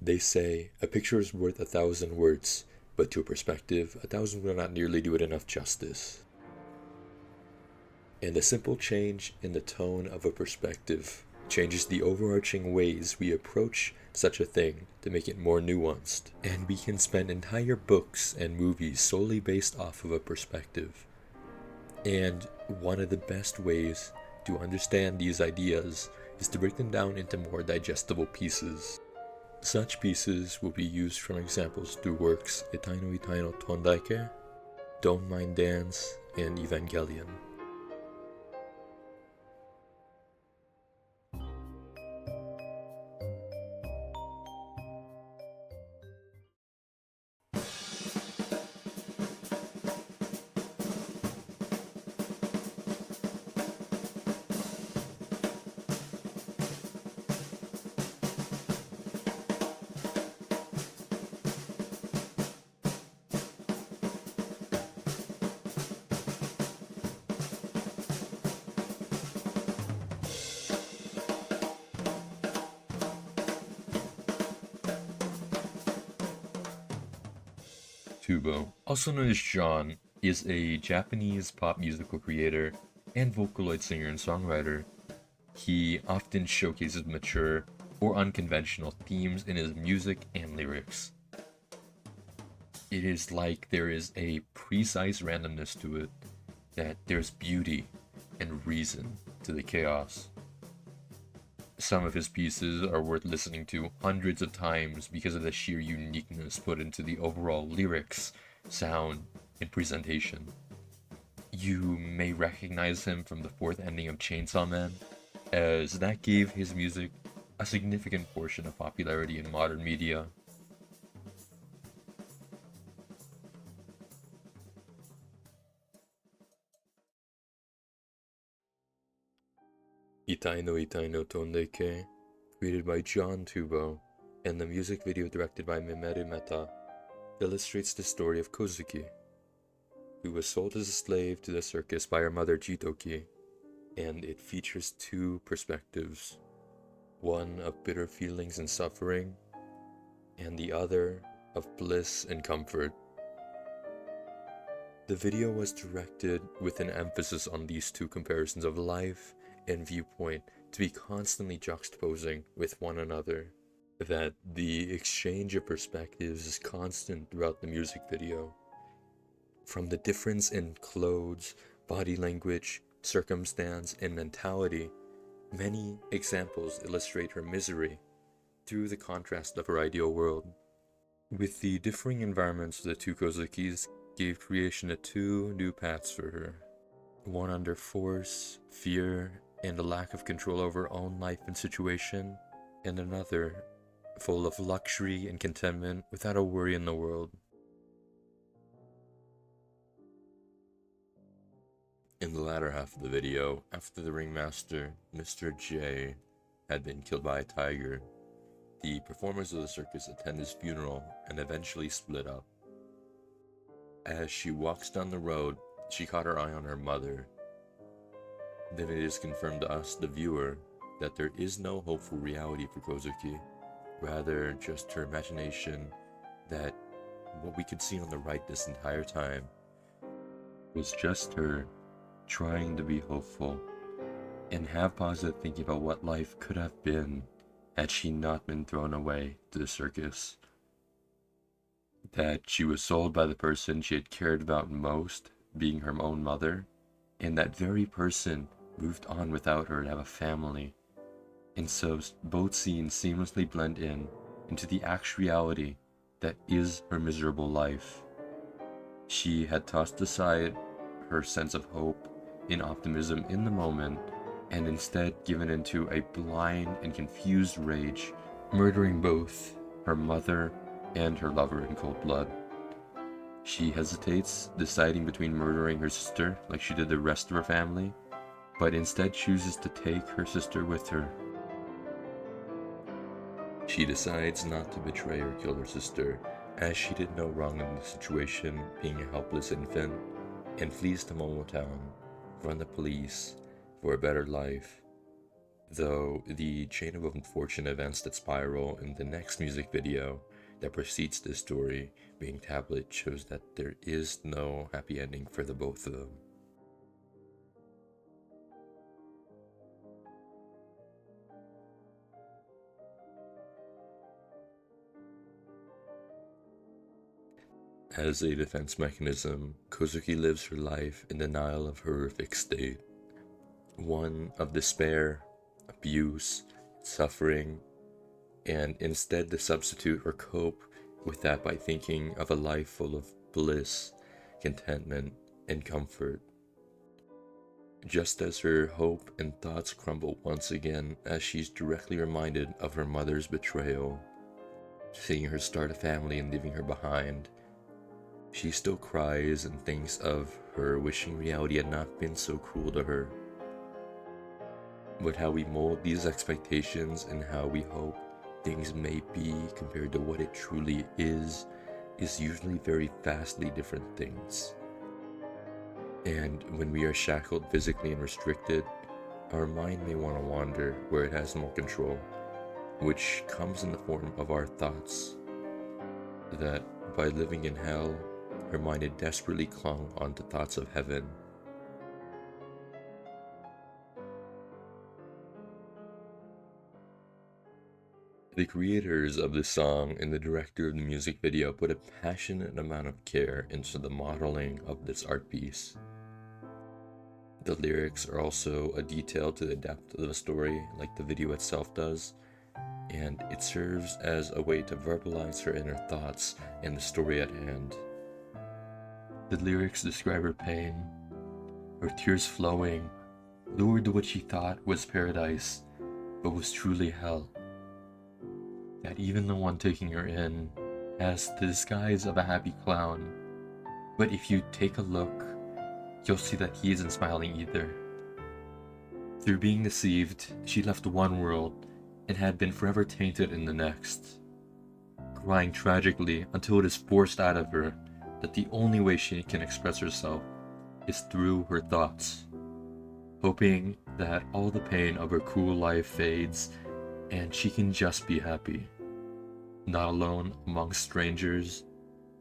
They say a picture is worth 1,000 words, but to a perspective, 1,000 will not nearly do it enough justice. And a simple change in the tone of a perspective changes the overarching ways we approach such a thing to make it more nuanced. And we can spend entire books and movies solely based off of a perspective. And one of the best ways to understand these ideas is to break them down into more digestible pieces. Such pieces will be used from examples through works Itai no Itai no Tondaike, Don't Mind Dance, and Evangelion. Tubo, also known as John, is a Japanese pop musical creator and Vocaloid singer and songwriter. He often showcases mature or unconventional themes in his music and lyrics. It is like there is a precise randomness to it, that there's beauty and reason to the chaos. Some of his pieces are worth listening to hundreds of times because of the sheer uniqueness put into the overall lyrics, sound, and presentation. You may recognize him from the fourth ending of Chainsaw Man, as that gave his music a significant portion of popularity in modern media. Itai no Itai no Tondeke, created by John Tubo, and the music video directed by Memeru Meta, illustrates the story of Kozuki, who was sold as a slave to the circus by her mother Jitoki, and it features two perspectives, one of bitter feelings and suffering, and the other of bliss and comfort. The video was directed with an emphasis on these two comparisons of life and viewpoint to be constantly juxtaposing with one another, that the exchange of perspectives is constant throughout the music video. From the difference in clothes, body language, circumstance, and mentality, many examples illustrate her misery through the contrast of her ideal world. With the differing environments of the two Kozukis gave creation to two new paths for her, one under force, fear, and a lack of control over her own life and situation, and another full of luxury and contentment without a worry in the world. In the latter half of the video, after the ringmaster, Mr. J, had been killed by a tiger, the performers of the circus attend his funeral and eventually split up. As she walks down the road, she caught her eye on her mother. Then it is confirmed to us, the viewer, that there is no hopeful reality for Kozuki, rather just her imagination, that what we could see on the right this entire time was just her trying to be hopeful and have positive thinking about what life could have been had she not been thrown away to the circus. That she was sold by the person she had cared about most, being her own mother, and that very person moved on without her to have a family. And so both scenes seamlessly blend into the actuality that is her miserable life. She had tossed aside her sense of hope and optimism in the moment, and instead given into a blind and confused rage, murdering both her mother and her lover in cold blood. She hesitates, deciding between murdering her sister like she did the rest of her family, but instead chooses to take her sister with her. She decides not to betray or kill her sister, as she did no wrong in the situation, being a helpless infant, and flees to Momo Town from the police for a better life. though the chain of unfortunate events that spiral in the next music video that precedes this story, being Tablet, shows that there is no happy ending for the both of them. As a defense mechanism, Kozuki lives her life in denial of her horrific state, one of despair, abuse, suffering, and instead to substitute or cope with that by thinking of a life full of bliss, contentment, and comfort. Just as her hope and thoughts crumble once again as she's directly reminded of her mother's betrayal, seeing her start a family and leaving her behind, she still cries and thinks of her wishing reality had not been so cruel to her. But how we mold these expectations and how we hope things may be compared to what it truly is usually very vastly different things. And when we are shackled physically and restricted, our mind may want to wander where it has more control, which comes in the form of our thoughts. That by living in hell, her mind had desperately clung onto thoughts of heaven. The creators of this song and the director of the music video put a passionate amount of care into the modeling of this art piece. The lyrics are also a detail to the depth of the story, like the video itself does, and it serves as a way to verbalize her inner thoughts and the story at hand. The lyrics describe her pain, her tears flowing, lured to what she thought was paradise, but was truly hell. That even the one taking her in has the disguise of a happy clown, but if you take a look, you'll see that he isn't smiling either. Through being deceived, she left one world and had been forever tainted in the next, crying tragically until it is forced out of her that the only way she can express herself is through her thoughts, hoping that all the pain of her cruel life fades and she can just be happy, not alone amongst strangers,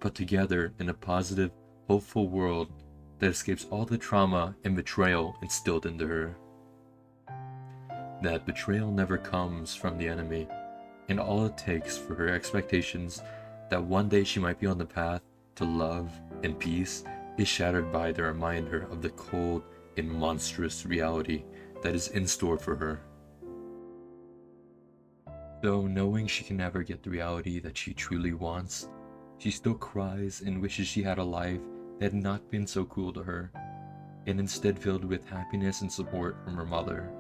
but together in a positive, hopeful world that escapes all the trauma and betrayal instilled into her. That betrayal never comes from the enemy, and all it takes for her expectations that one day she might be on the path to love and peace is shattered by the reminder of the cold and monstrous reality that is in store for her. Though knowing she can never get the reality that she truly wants, she still cries and wishes she had a life that had not been so cruel to her, and instead filled with happiness and support from her mother.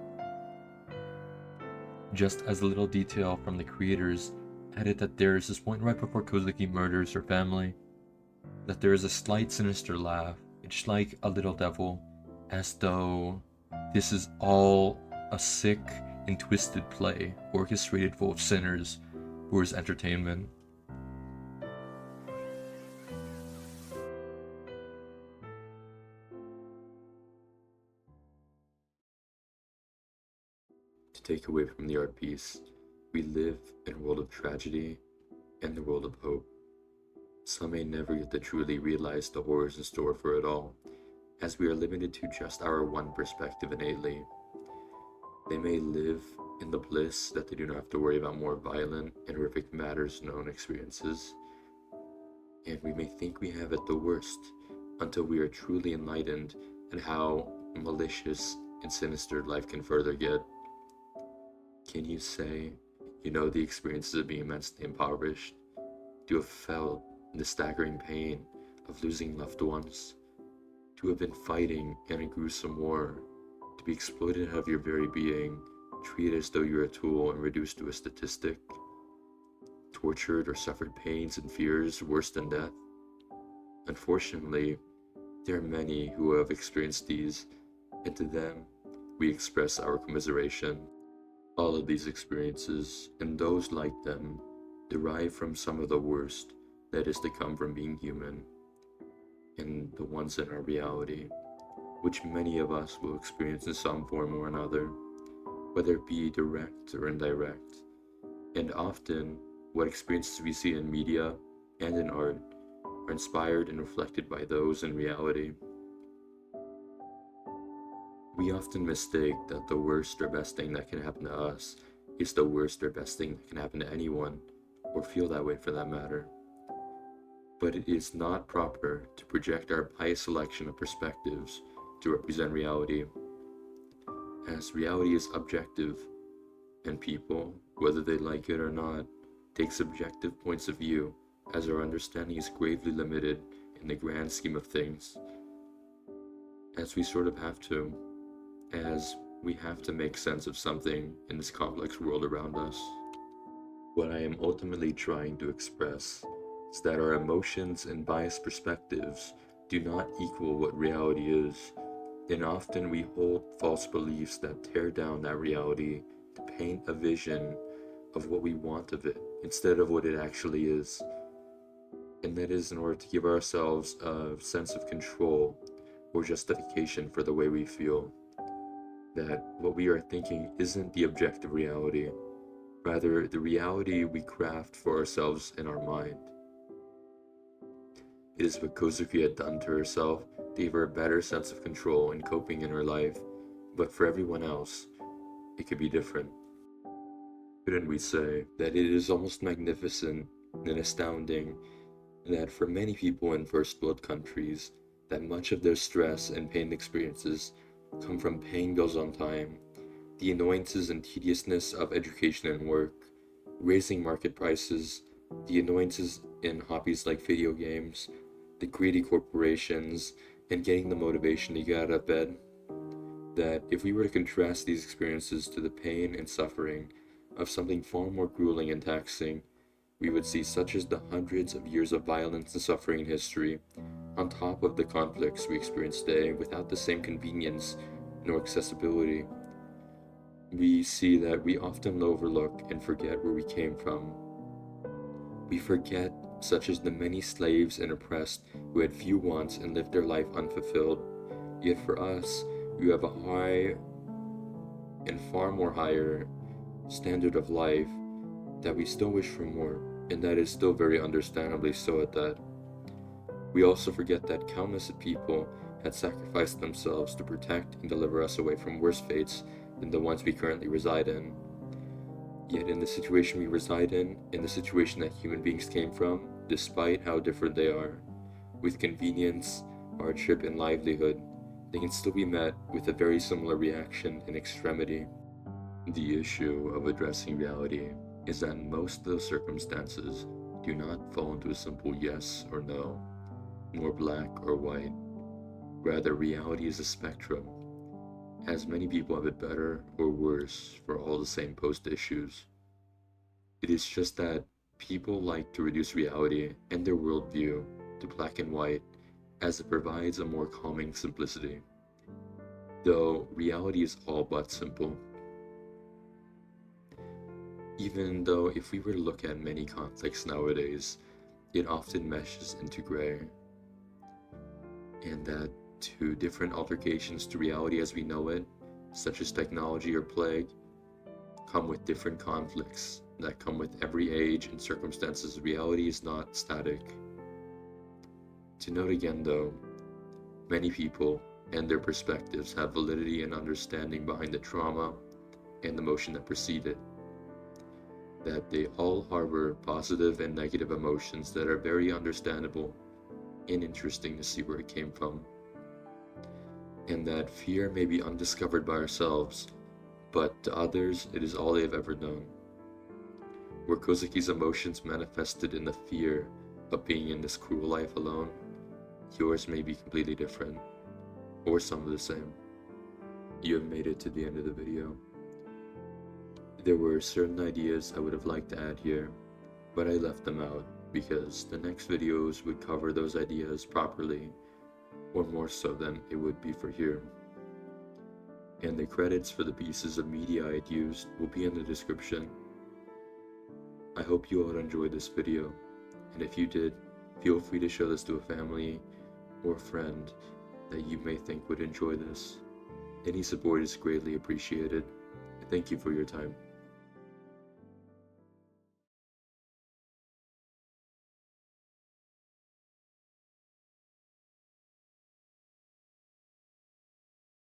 Just as a little detail from the creators added that there is this point right before Kozuki murders her family, that there is a slight sinister laugh, it's like a little devil, as though this is all a sick and twisted play orchestrated full of sinners for his entertainment. To take away from the art piece, we live in a world of tragedy and the world of hope. Some may never get to truly realize the horrors in store for it all, as we are limited to just our one perspective innately. They may live in the bliss that they do not have to worry about more violent and horrific matters known experiences. And we may think we have it the worst until we are truly enlightened at how malicious and sinister life can further get. Can you say you know the experiences of being immensely impoverished? To have felt the staggering pain of losing loved ones? To have been fighting in a gruesome war? To be exploited out of your very being, treated as though you're a tool and reduced to a statistic? Tortured or suffered pains and fears worse than death? Unfortunately, there are many who have experienced these, and to them, we express our commiseration. All of these experiences, and those like them, derive from some of the worst that is to come from being human, and the ones in our reality, which many of us will experience in some form or another. whether it be direct or indirect. And often, what experiences we see in media and in art are inspired and reflected by those in reality. We often mistake that the worst or best thing that can happen to us is the worst or best thing that can happen to anyone, or feel that way for that matter. But it is not proper to project our biased selection of perspectives to represent reality, as reality is objective, and people, whether they like it or not, take subjective points of view, as our understanding is gravely limited in the grand scheme of things, as we sort of have to, as we have to make sense of something in this complex world around us. What I am ultimately trying to express is that our emotions and biased perspectives do not equal what reality is, and often we hold false beliefs that tear down that reality to paint a vision of what we want of it instead of what it actually is. And that is in order to give ourselves a sense of control or justification for the way we feel. That what we are thinking isn't the objective reality, rather the reality we craft for ourselves in our mind. It is what Kozuki had done to herself gave her a better sense of control and coping in her life, but for everyone else, it could be different. Couldn't we say that it is almost magnificent and astounding that for many people in first world countries, that much of their stress and pain experiences come from paying bills on time, the annoyances and tediousness of education and work, raising market prices, the annoyances in hobbies like video games, the greedy corporations, and getting the motivation to get out of bed. That if we were to contrast these experiences to the pain and suffering of something far more grueling and taxing, we would see such as the hundreds of years of violence and suffering in history, on top of the conflicts we experience today without the same convenience nor accessibility. We see that we often overlook and forget where we came from. We forget such as the many slaves and oppressed who had few wants and lived their life unfulfilled. Yet for us, we have a high and far more higher standard of life that we still wish for more, and that is still very understandably so at that. We also forget that countless people had sacrificed themselves to protect and deliver us away from worse fates than the ones we currently reside in. Yet in the situation we reside in the situation that human beings came from, despite how different they are, with convenience, hardship, and livelihood, they can still be met with a very similar reaction and extremity. The issue of addressing reality is that most of those circumstances do not fall into a simple yes or no, nor black or white. Rather, reality is a spectrum, as many people have it better or worse for all the same post issues. It is just that people like to reduce reality and their worldview to black and white, as it provides a more calming simplicity, though reality is all but simple. Even though if we were to look at many conflicts nowadays, it often meshes into gray, and that to different altercations to reality as we know it, such as technology or plague, come with different conflicts that come with every age and circumstances. Reality is not static. To note again though, many people and their perspectives have validity and understanding behind the trauma and the emotion that precede it. That they all harbor positive and negative emotions that are very understandable and interesting to see where it came from. And that fear may be undiscovered by ourselves, but to others it is all they have ever known. Were Kozuki's emotions manifested in the fear of being in this cruel life alone, yours may be completely different, or some of the same. You have made it to the end of the video. There were certain ideas I would have liked to add here, but I left them out because the next videos would cover those ideas properly, or more so than it would be for here. And the credits for the pieces of media I had used will be in the description. I hope you all enjoyed this video, and if you did, feel free to show this to a family or friend that you may think would enjoy this. Any support is greatly appreciated. Thank you for your time.